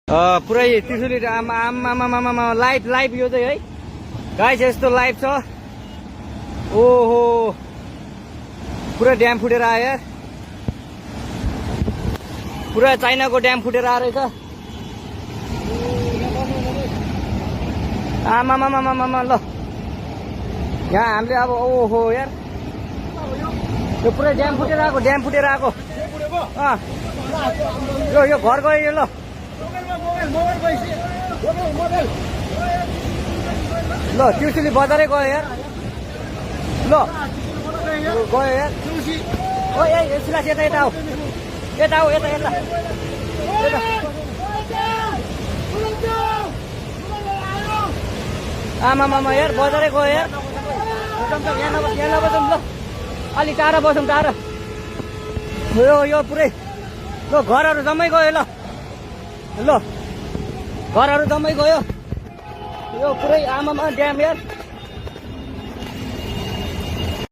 पुरै त्रिशुली आमा लाइभ यो चाहिँ है गाइस यस्तो लाइभ छ। ओहो पुरा ड्याम फुटेर आयो यार, पुरा चाइनाको ड्याम फुटेर आएर रहेछ। आमामामामामा ल यहाँ हामीले अब ओहो यार यो पुरै ड्याम फुटेर आएको यो घर गयो ल त्रिशुली बजारै गयो यार ल गयो यार। ओ ए सिलास यता आऊ यता आमामामा यार बजारै गयो यार। यहाँ नबसौँ ल अलि टाढा बसौँ टाढा। यो पुरै ल घरहरू जम्मै गयो ल घरहरू जम्मै गयो। यो पुरै आमामा ड्याम यार।